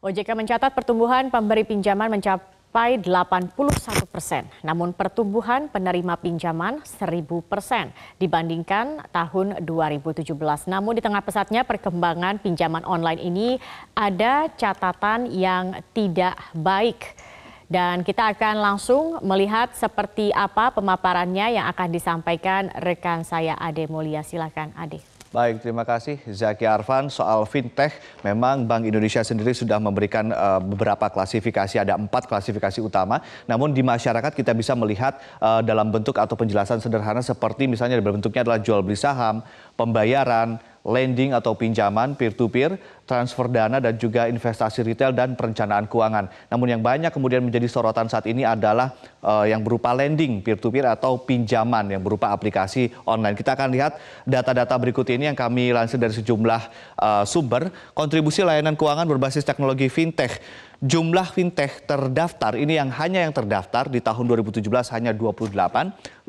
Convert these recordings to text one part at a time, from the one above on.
OJK mencatat pertumbuhan pemberi pinjaman mencapai 81%, namun pertumbuhan penerima pinjaman 1000% dibandingkan tahun 2017. Namun di tengah pesatnya perkembangan pinjaman online ini ada catatan yang tidak baik. Dan kita akan langsung melihat seperti apa pemaparannya yang akan disampaikan rekan saya Ade Mulia. Silakan Ade. Baik, terima kasih Zaki Arfan. Soal fintech, memang Bank Indonesia sendiri sudah memberikan beberapa klasifikasi, ada 4 klasifikasi utama. Namun di masyarakat kita bisa melihat dalam bentuk atau penjelasan sederhana seperti misalnya bentuknya adalah jual beli saham, pembayaran, lending atau pinjaman, peer-to-peer, transfer dana dan juga investasi retail dan perencanaan keuangan. Namun yang banyak kemudian menjadi sorotan saat ini adalah yang berupa lending, peer-to-peer atau pinjaman yang berupa aplikasi online. Kita akan lihat data-data berikut ini yang kami lansir dari sejumlah sumber. Kontribusi layanan keuangan berbasis teknologi fintech. Jumlah fintech terdaftar ini hanya yang terdaftar di tahun 2017 hanya 28,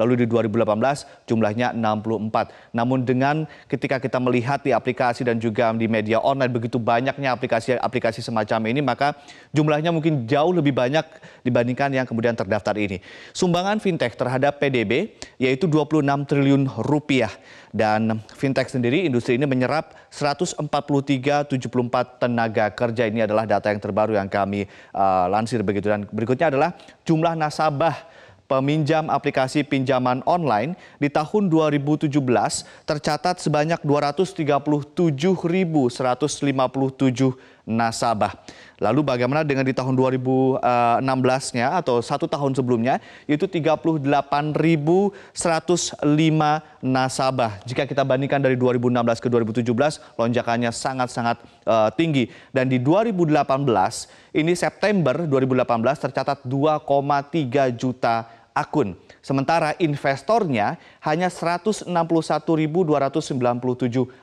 lalu di 2018 jumlahnya 64. Namun dengan ketika kita melihat di aplikasi dan juga di media online begitu banyaknya aplikasi semacam ini, maka jumlahnya mungkin jauh lebih banyak dibandingkan yang kemudian terdaftar ini. Sumbangan fintech terhadap PDB yaitu 26 triliun rupiah. Dan fintech sendiri, industri ini menyerap 143,74 tenaga kerja. Ini adalah data yang terbaru yang kami lansir begitu. Dan berikutnya adalah jumlah nasabah peminjam aplikasi pinjaman online di tahun 2017 tercatat sebanyak 237.157 nasabah. Lalu bagaimana dengan di tahun 2016-nya atau 1 tahun sebelumnya, yaitu 38.105 nasabah. Jika kita bandingkan dari 2016 ke 2017, lonjakannya sangat-sangat tinggi. Dan di 2018, ini September 2018 tercatat 2,3 juta akun. Sementara investornya hanya 161.297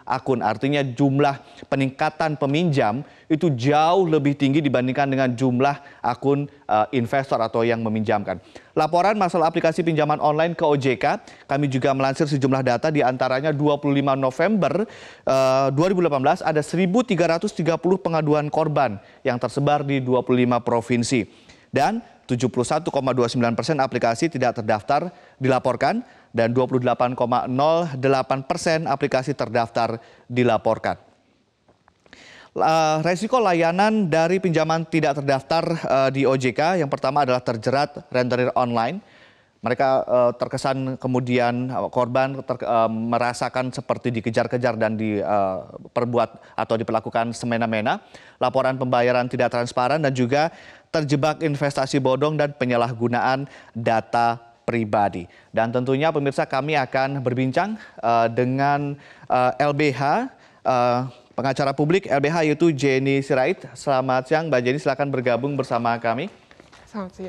akun. Artinya jumlah peningkatan peminjam itu jauh lebih tinggi dibandingkan dengan jumlah akun investor atau yang meminjamkan. Laporan masalah aplikasi pinjaman online ke OJK, kami juga melansir sejumlah data, di antaranya 25 November 2018 ada 1.330 pengaduan korban yang tersebar di 25 provinsi. Dan 71,29% aplikasi tidak terdaftar dilaporkan dan 28,08% aplikasi terdaftar dilaporkan. Resiko layanan dari pinjaman tidak terdaftar di OJK yang pertama adalah terjerat rentenir online. Mereka terkesan kemudian korban merasakan seperti dikejar-kejar dan diperbuat atau diperlakukan semena-mena. Laporan pembayaran tidak transparan dan juga terjebak investasi bodong dan penyalahgunaan data pribadi. Dan tentunya pemirsa, kami akan berbincang dengan LBH, pengacara publik LBH yaitu Jenny Sirait. Selamat siang Mbak Jenny, silakan bergabung bersama kami.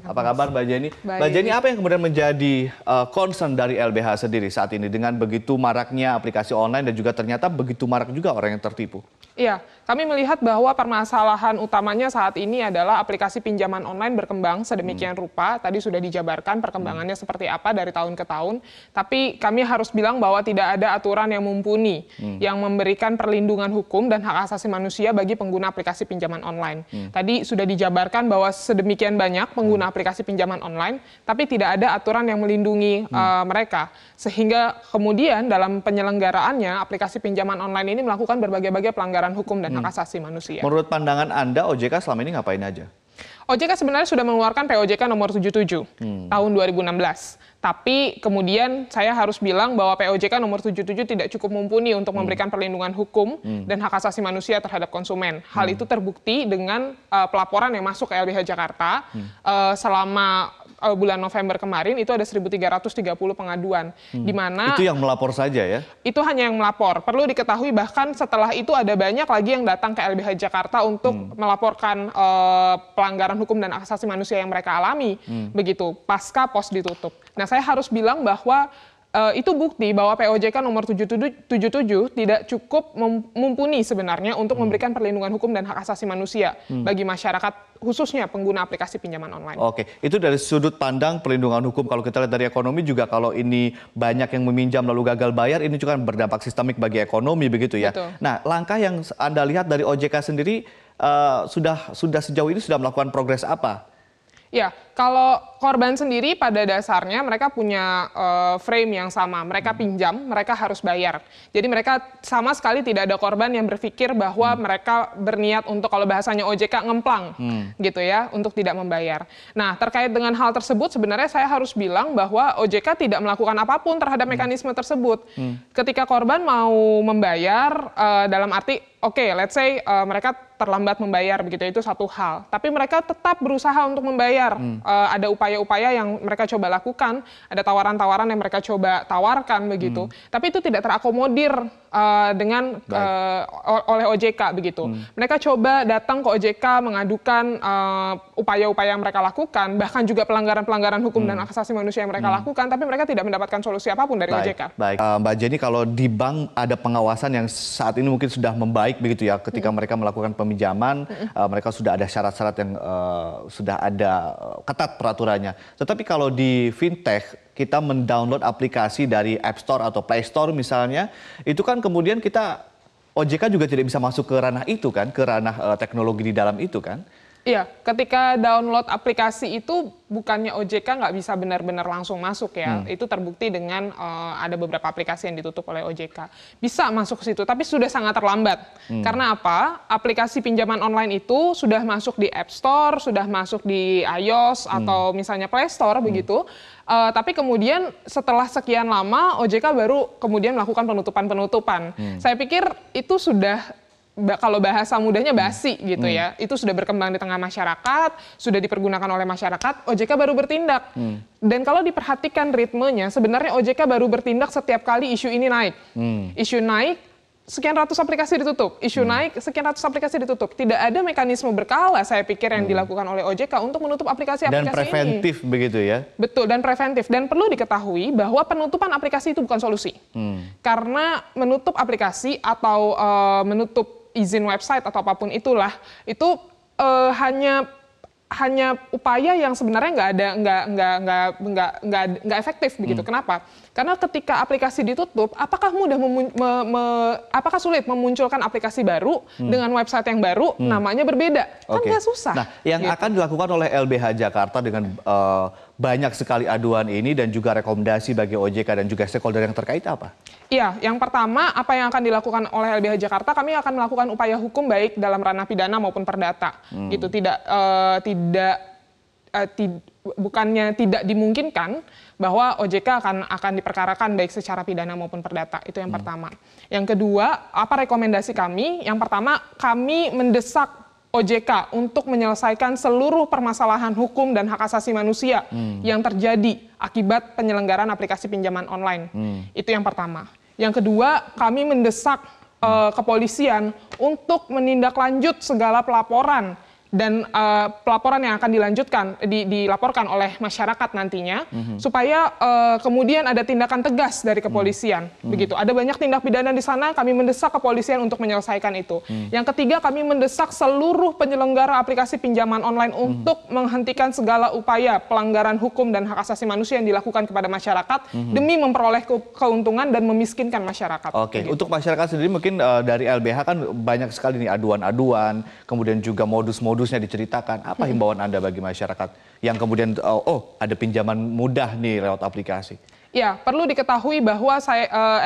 Apa kabar Mbak Jenny? Mbak Jenny, apa yang kemudian menjadi concern dari LBH sendiri saat ini dengan begitu maraknya aplikasi online dan juga ternyata begitu marak juga orang yang tertipu? Iya, kami melihat bahwa permasalahan utamanya saat ini adalah aplikasi pinjaman online berkembang sedemikian rupa. Tadi sudah dijabarkan perkembangannya seperti apa dari tahun ke tahun. Tapi kami harus bilang bahwa tidak ada aturan yang mumpuni yang memberikan perlindungan hukum dan hak asasi manusia bagi pengguna aplikasi pinjaman online. Tadi sudah dijabarkan bahwa sedemikian banyak pengguna aplikasi pinjaman online, tapi tidak ada aturan yang melindungi mereka. Sehingga kemudian dalam penyelenggaraannya aplikasi pinjaman online ini melakukan berbagai-bagai pelanggaran hukum dan hak asasi manusia. Menurut pandangan Anda, OJK selama ini ngapain aja? OJK sebenarnya sudah mengeluarkan POJK nomor 77 tahun 2016. Tapi kemudian saya harus bilang bahwa POJK nomor 77 tidak cukup mumpuni untuk memberikan perlindungan hukum dan hak asasi manusia terhadap konsumen. Hal itu terbukti dengan pelaporan yang masuk ke LBH Jakarta selama bulan November kemarin itu ada 1.330 pengaduan. Di mana itu yang melapor saja ya? Itu hanya yang melapor. Perlu diketahui bahkan setelah itu ada banyak lagi yang datang ke LBH Jakarta untuk melaporkan pelanggaran hukum dan hak asasi manusia yang mereka alami begitu pasca pos ditutup. Nah, saya harus bilang bahwa itu bukti bahwa POJK nomor 77 tidak cukup mumpuni sebenarnya untuk memberikan perlindungan hukum dan hak asasi manusia bagi masyarakat, khususnya pengguna aplikasi pinjaman online. Oke, itu dari sudut pandang perlindungan hukum. Kalau kita lihat dari ekonomi juga, kalau ini banyak yang meminjam lalu gagal bayar, ini juga berdampak sistemik bagi ekonomi begitu ya. Betul. Nah, langkah yang Anda lihat dari OJK sendiri sudah sejauh ini sudah melakukan progres apa? Ya, kalau korban sendiri pada dasarnya mereka punya frame yang sama. Mereka pinjam, mereka harus bayar. Jadi mereka sama sekali tidak ada korban yang berpikir bahwa mereka berniat untuk, kalau bahasanya OJK, ngemplang gitu ya, untuk tidak membayar. Nah, terkait dengan hal tersebut sebenarnya saya harus bilang bahwa OJK tidak melakukan apapun terhadap mekanisme tersebut. Ketika korban mau membayar, dalam arti, oke, let's say mereka terlambat membayar begitu, itu satu hal. Tapi mereka tetap berusaha untuk membayar. Ada upaya-upaya yang mereka coba lakukan, ada tawaran-tawaran yang mereka coba tawarkan begitu. Tapi itu tidak terakomodir dengan oleh OJK begitu. Mereka coba datang ke OJK mengadukan upaya-upaya yang mereka lakukan, bahkan juga pelanggaran-pelanggaran hukum dan hak asasi manusia yang mereka lakukan, tapi mereka tidak mendapatkan solusi apapun dari OJK. Baik, Mbak Jenny, kalau di bank ada pengawasan yang saat ini mungkin sudah membaik begitu ya, ketika mereka melakukan peminjaman, mereka sudah ada syarat-syarat yang sudah ada ketat peraturannya. Tetapi kalau di fintech, kita mendownload aplikasi dari App Store atau Play Store misalnya, itu kan kemudian OJK juga tidak bisa masuk ke ranah itu kan, ke ranah teknologi di dalam itu kan? Iya, ketika download aplikasi itu bukannya OJK nggak bisa benar-benar langsung masuk ya. Itu terbukti dengan ada beberapa aplikasi yang ditutup oleh OJK. Bisa masuk ke situ, tapi sudah sangat terlambat. Karena apa? Aplikasi pinjaman online itu sudah masuk di App Store, sudah masuk di iOS atau misalnya Play Store begitu. Tapi kemudian setelah sekian lama OJK baru kemudian melakukan penutupan-penutupan. Saya pikir itu sudah, kalau bahasa mudahnya basi gitu ya, itu sudah berkembang di tengah masyarakat, sudah dipergunakan oleh masyarakat, OJK baru bertindak. Dan kalau diperhatikan ritmenya, sebenarnya OJK baru bertindak setiap kali isu ini naik. Isu naik, sekian ratus aplikasi ditutup. Isu naik, sekian ratus aplikasi ditutup. Tidak ada mekanisme berkala, saya pikir, yang dilakukan oleh OJK untuk menutup aplikasi-aplikasi ini. Dan preventif begitu ya? Betul, dan preventif. Dan perlu diketahui bahwa penutupan aplikasi itu bukan solusi. Karena menutup aplikasi atau menutup izin website atau apapun itulah, itu hanya upaya yang sebenarnya nggak efektif begitu. Kenapa? Karena ketika aplikasi ditutup, apakah apakah sulit memunculkan aplikasi baru dengan website yang baru, namanya berbeda? Kan nggak susah. Nah, yang akan dilakukan oleh LBH Jakarta dengan banyak sekali aduan ini dan juga rekomendasi bagi OJK dan juga stakeholder yang terkait apa? Iya, yang pertama, apa yang akan dilakukan oleh LBH Jakarta, kami akan melakukan upaya hukum baik dalam ranah pidana maupun perdata. Gitu, bukannya tidak dimungkinkan bahwa OJK akan diperkarakan baik secara pidana maupun perdata. Itu yang pertama. Yang kedua, apa rekomendasi kami? Yang pertama, kami mendesak OJK untuk menyelesaikan seluruh permasalahan hukum dan hak asasi manusia yang terjadi akibat penyelenggaraan aplikasi pinjaman online. Itu yang pertama. Yang kedua, kami mendesak kepolisian untuk menindaklanjut segala pelaporan dan pelaporan yang akan dilaporkan oleh masyarakat nantinya, supaya kemudian ada tindakan tegas dari kepolisian. Begitu. Ada banyak tindak pidana di sana, kami mendesak kepolisian untuk menyelesaikan itu. Yang ketiga, kami mendesak seluruh penyelenggara aplikasi pinjaman online untuk menghentikan segala upaya pelanggaran hukum dan hak asasi manusia yang dilakukan kepada masyarakat demi memperoleh keuntungan dan memiskinkan masyarakat. Oke, untuk masyarakat sendiri mungkin dari LBH kan banyak sekali nih aduan-aduan, kemudian juga modusnya diceritakan. Apa himbauan Anda bagi masyarakat yang kemudian ada pinjaman mudah nih lewat aplikasi? Ya, perlu diketahui bahwa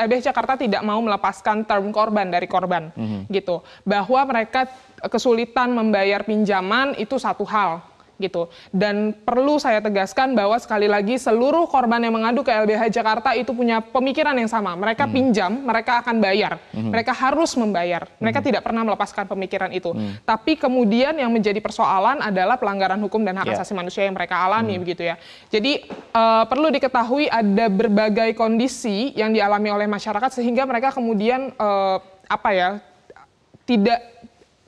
LBH Jakarta tidak mau melepaskan term korban dari korban, gitu. Bahwa mereka kesulitan membayar pinjaman itu satu hal, gitu. Dan perlu saya tegaskan bahwa sekali lagi seluruh korban yang mengadu ke LBH Jakarta itu punya pemikiran yang sama. Mereka pinjam, mereka akan bayar. Mereka harus membayar. Mereka tidak pernah melepaskan pemikiran itu. Tapi kemudian yang menjadi persoalan adalah pelanggaran hukum dan hak asasi manusia yang mereka alami, begitu ya. Jadi perlu diketahui ada berbagai kondisi yang dialami oleh masyarakat sehingga mereka kemudian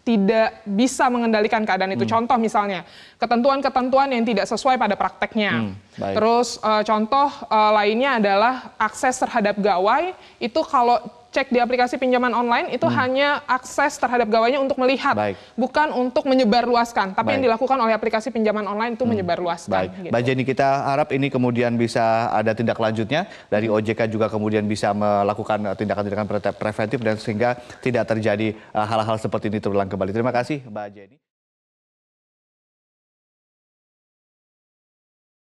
tidak bisa mengendalikan keadaan itu. Contoh misalnya, ketentuan-ketentuan yang tidak sesuai pada prakteknya. Terus contoh lainnya adalah akses terhadap gawai, itu kalau cek di aplikasi pinjaman online itu hanya akses terhadap gawainya untuk melihat, bukan untuk menyebarluaskan. Tapi yang dilakukan oleh aplikasi pinjaman online itu menyebarluaskan. Mbak Jenny, kita harap ini kemudian bisa ada tindak lanjutnya dari OJK juga kemudian bisa melakukan tindakan-tindakan preventif dan sehingga tidak terjadi hal-hal seperti ini terulang kembali. Terima kasih Mbak Jenny.